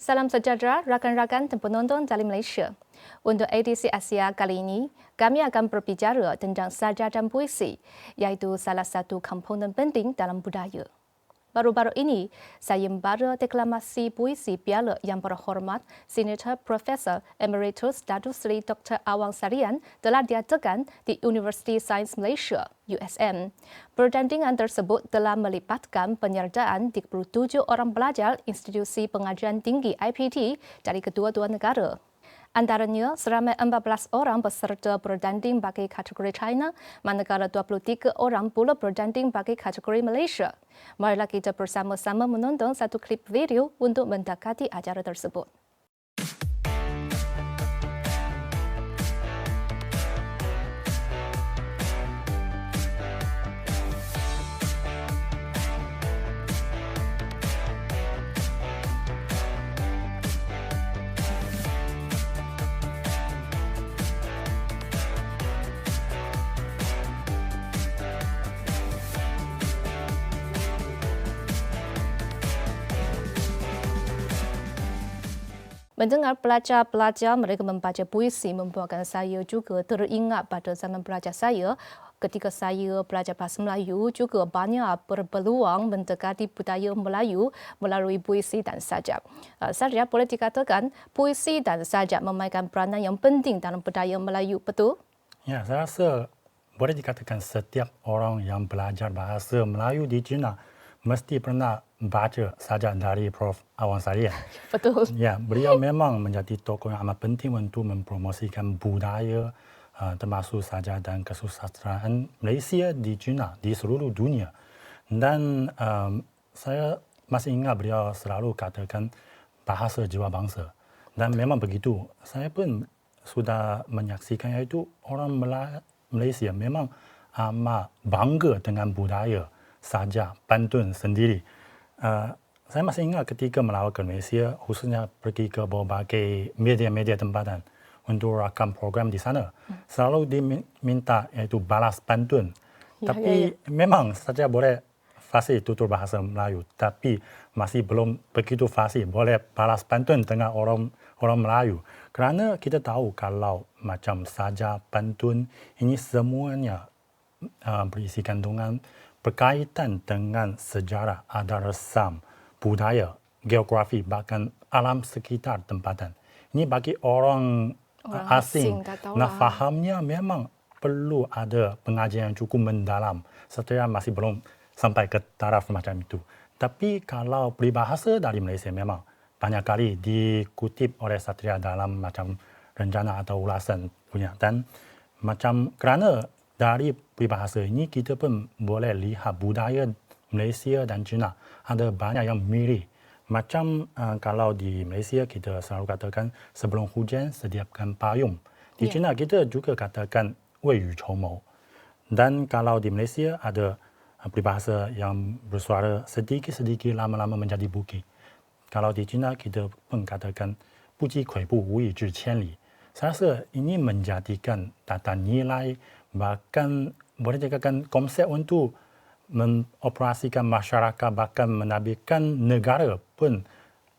Salam sejahtera rakan-rakan dan penonton dari Malaysia. Untuk edisi Asia kali ini, kami akan berbicara tentang saja dan puisi, iaitu salah satu komponen penting dalam budaya. Baru-baru ini, saya membaca deklamasi puisi Piala Yang Berhormat Senator Profesor Emeritus Datuk Seri Dr. Awang Sarian telah diadakan di University Sains Malaysia, USM. Pertandingan tersebut telah melibatkan penyertaan 37 orang pelajar institusi pengajian tinggi IPT dari kedua-dua negara. Antaranya, seramai 14 orang peserta bertanding bagi kategori China, manakala 23 orang pula bertanding bagi kategori Malaysia. Marilah kita bersama-sama menonton satu klip video untuk mendekati acara tersebut. Mendengar pelajar-pelajar mereka membaca puisi membuatkan saya juga teringat pada zaman pelajar saya. Ketika saya belajar bahasa Melayu juga banyak berpeluang mendekati budaya Melayu melalui puisi dan sajak. Sajak boleh dikatakan puisi dan sajak memainkan peranan yang penting dalam budaya Melayu, betul? Ya, saya rasa boleh dikatakan setiap orang yang belajar bahasa Melayu di China mesti pernah baca sajak dari Prof. Awang Sarian. Betul. Ya, beliau memang menjadi tokoh yang amat penting untuk mempromosikan budaya termasuk sajak dan kesusastraan Malaysia di China, di seluruh dunia. Dan saya masih ingat beliau selalu katakan bahasa jiwa bangsa. Dan memang begitu. Saya pun sudah menyaksikan iaitu orang Malaysia memang amat bangga dengan budaya sajak pantun sendiri. Saya masih ingat ketika melawat ke Malaysia, khususnya pergi ke berbagai media-media tempatan untuk rakam program di sana. Selalu diminta iaitu balas pantun. Tapi memang saja boleh fasih tutur bahasa Melayu, tapi masih belum begitu fasih boleh balas pantun dengan orang Melayu. Kerana kita tahu kalau macam saja pantun ini semuanya berisi kandungan berkaitan dengan sejarah, adat resam, budaya, geografi, bahkan alam sekitar tempatan. Ini bagi orang asing nak fahamnya memang perlu ada pengajian yang cukup mendalam. Saya masih belum sampai ke taraf macam itu. Tapi kalau peribahasa dari Malaysia memang banyak kali dikutip oleh satria dalam macam rencana atau ulasan punya. Dan macam kerana dari peribahasa ini kita pun boleh lihat budaya Malaysia dan China ada banyak yang mirip. Macam kalau di Malaysia kita selalu katakan sebelum hujan sediakan payung. Di China kita juga katakan wei yu chou mou. Dan kalau di Malaysia ada peribahasa yang bersuara sedikit-sedikit lama-lama menjadi bukit. Kalau di China kita pun katakan bu ji kui bu wu yi zhi qian li. Saya rasa ini menjadikan tata nilai bahkan boleh dikatakan konsep untuk mengoperasikan masyarakat bahkan menabikan negara pun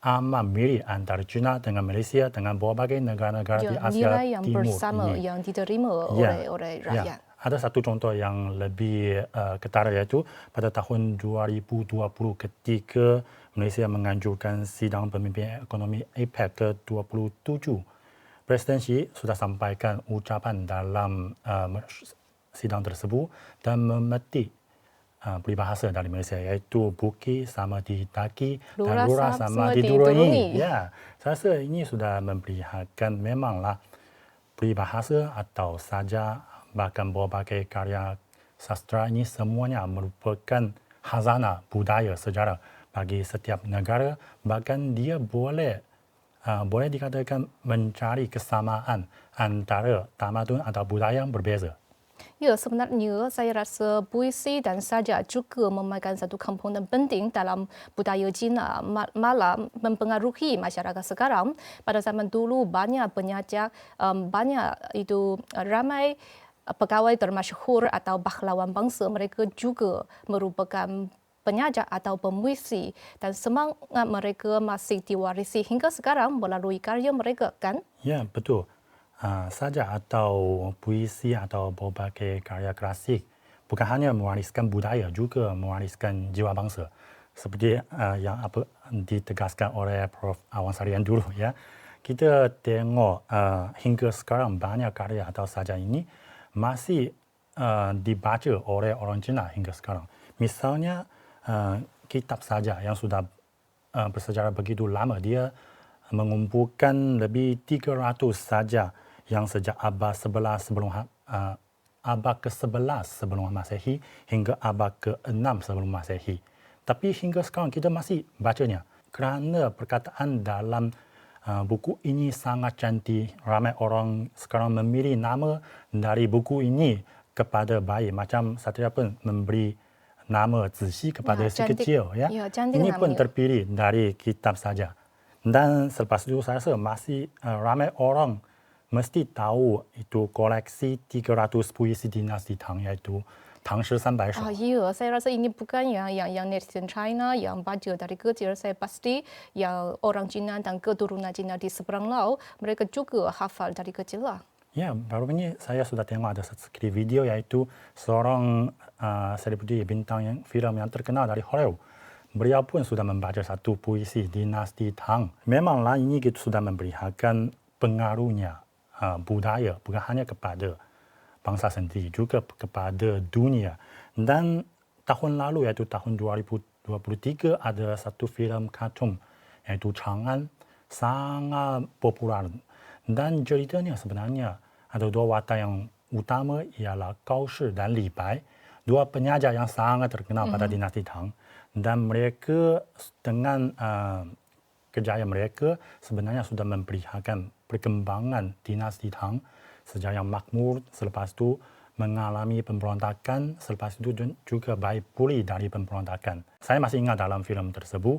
amat mirip antara China dengan Malaysia dengan berbagai negara-negara di Asia nilai yang Timur bersama ini. Yang diterima oleh rakyat. Ada satu contoh yang lebih ketara iaitu pada tahun 2020 ketika Malaysia menganjurkan sidang pemimpin ekonomi APEC ke-27. Presiden Xi sudah sampaikan ucapan dalam sidang tersebut dan memetik peribahasa dari Malaysia iaitu bukit sama didaki dan lurah sama didurungi. Ya, saya rasa ini sudah memperlihatkan memanglah peribahasa atau saja bahkan berbagai karya sastra ini semuanya merupakan khazanah budaya sejarah bagi setiap negara. Bahkan dia boleh dikatakan mencari kesamaan antara tamadun atau budaya yang berbeza. Ya, sebenarnya saya rasa puisi dan sajak juga memainkan satu komponen penting dalam budaya Cina, malah mempengaruhi masyarakat sekarang. Pada zaman dulu banyak penyajak, ramai pegawai termasyhur atau pahlawan bangsa, mereka juga merupakan penyaja atau pemuisi dan semangat mereka masih diwarisi hingga sekarang melalui karya mereka, kan? Ya, betul. Saja atau puisi atau berbagai karya klasik bukan hanya mewariskan budaya, juga mewariskan jiwa bangsa. Seperti yang apa ditegaskan oleh Prof. Awang Sarian dulu, ya. Kita tengok hingga sekarang banyak karya atau saja ini masih dibaca oleh orang Cina hingga sekarang. Misalnya kitab saja yang sudah bersejarah begitu lama, dia mengumpulkan lebih 300 saja yang sejak abad 11 sebelum abad ke-11 sebelum Masehi hingga abad ke-6 sebelum Masehi. Tapi hingga sekarang kita masih bacanya kerana perkataan dalam buku ini sangat cantik. Ramai orang sekarang memilih nama dari buku ini kepada bayi. Macam Satria pun memberi nama Zixi kepada si kecil. Ya. Ini pun terpilih dari kitab saja. Dan selepas itu saya rasa masih ramai orang mesti tahu itu koleksi 300 puisi dinasti Tang, iaitu Tang Shi 300 首. Ya, saya rasa ini bukan yang netizen China yang baca dari kecil. Saya pasti yang orang Cina dan keturunan Cina di seberang laut, mereka juga hafal dari kecil lah. Ya, baru ini saya sudah tengok ada satu video iaitu seorang selebriti bintang filem yang terkenal dari Hollywood. Beliau pun sudah membaca satu puisi dinasti Tang. Memanglah ini kita sudah memperlihatkan pengaruhnya budaya bukan hanya kepada bangsa sendiri, juga kepada dunia. Dan tahun lalu, iaitu tahun 2023, ada satu filem kartun iaitu Chang'an, sangat popular. Dan ceritanya sebenarnya ada dua watak yang utama ialah Gao Shi dan Li Bai, dua penyaja yang sangat terkenal pada dinasti Tang. Dan mereka dengan kejayaan mereka sebenarnya sudah memperlihatkan perkembangan dinasti Tang sejak yang makmur, selepas itu mengalami pemberontakan, selepas itu juga baik pulih dari pemberontakan. Saya masih ingat dalam filem tersebut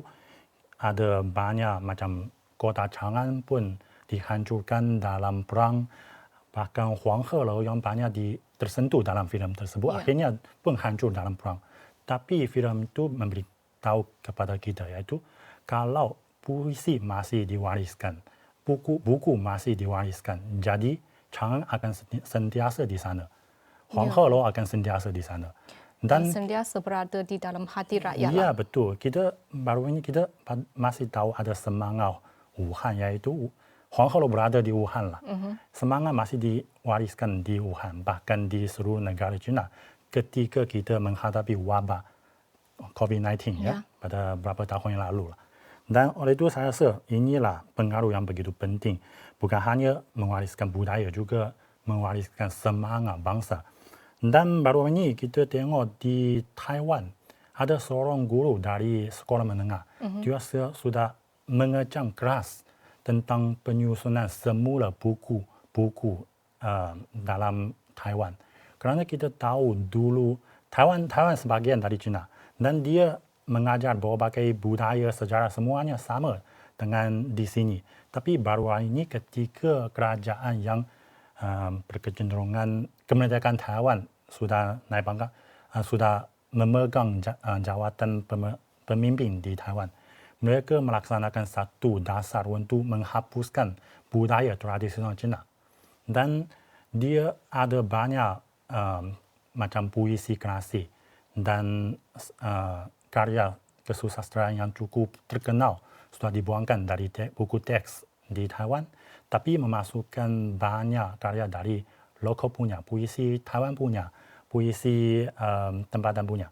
ada banyak macam kota Chang'an pun dihancurkan dalam perang, bahkan Huanghelou yang banyak tersentuh dalam filem tersebut akhirnya pun hancur dalam perang. Tapi filem itu memberitahu kepada kita iaitu kalau puisi masih diwariskan, buku masih diwariskan, jadi Chang'an akan sentiasa di sana. Huanghelou akan sentiasa di sana. Dan sentiasa berada di dalam hati rakyat. Ya, betul. Baru ini kita masih tahu ada semangat Wuhan, yaitu Huanghelou berada di Wuhan lah. Semangat masih diwariskan di Wuhan, bahkan di seluruh negara China. Ketika kita menghadapi wabak COVID-19 pada beberapa tahun yang lalu. Dan oleh itu saya rasa inilah pengaruh yang begitu penting. Bukan hanya mewariskan budaya, juga mewariskan semangat bangsa. Dan baru ini kita tengok di Taiwan, ada seorang guru dari sekolah menengah. Dia sudah mengecam keras tentang penyusunan semula buku dalam Taiwan. Kerana kita tahu dulu Taiwan sebagian dari China dan dia mengajar berbagai budaya, sejarah semuanya sama dengan di sini. Tapi baru ini ketika kerajaan yang berkecenderungan kemerdekaan Taiwan sudah naik pangkat, sudah memegang jawatan pemimpin di Taiwan, mereka melaksanakan satu dasar untuk menghapuskan budaya tradisional China. Dan dia ada banyak macam puisi klasik dan karya kesusastraan yang cukup terkenal sudah dibuangkan dari buku teks di Taiwan, tapi memasukkan banyak karya dari lokal punya, puisi Taiwan punya, puisi tempatan punya,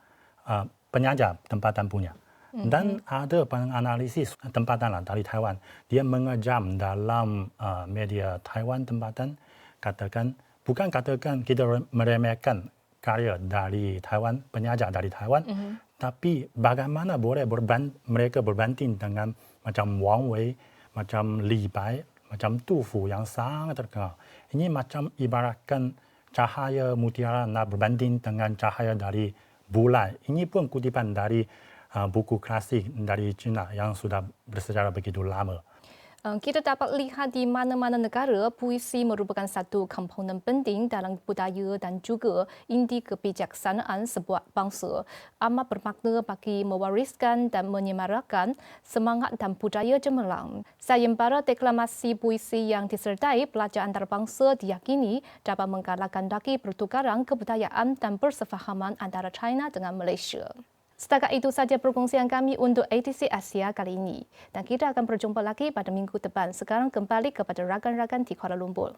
penyaja tempatan punya. Dan ada penganalisis tempatan dari Taiwan. Dia mengejam dalam media Taiwan tempatan, bukan katakan kita meremehkan karya dari Taiwan, penyaja dari Taiwan, tapi bagaimana boleh mereka berbanding dengan macam Wang Wei, macam Li Bai, macam Tu Fu yang sangat terkenal. Ini macam ibaratkan cahaya mutiara nak berbanding dengan cahaya dari bulan. Ini pun kutipan dari buku klasik dari China yang sudah bersejarah begitu lama. Kita dapat lihat di mana-mana negara, puisi merupakan satu komponen penting dalam budaya dan juga inti kebijaksanaan sebuah bangsa. Amat bermakna bagi mewariskan dan menyemarakan semangat dan budaya cemerlang. Sayembara deklamasi puisi yang disertai pelajar antarabangsa diyakini dapat menggalakkan lagi pertukaran kebudayaan dan persefahaman antara China dengan Malaysia. Setakat itu saja perkongsian kami untuk ATC Asia kali ini. Dan kita akan berjumpa lagi pada minggu depan. Sekarang kembali kepada rakan-rakan di Kuala Lumpur.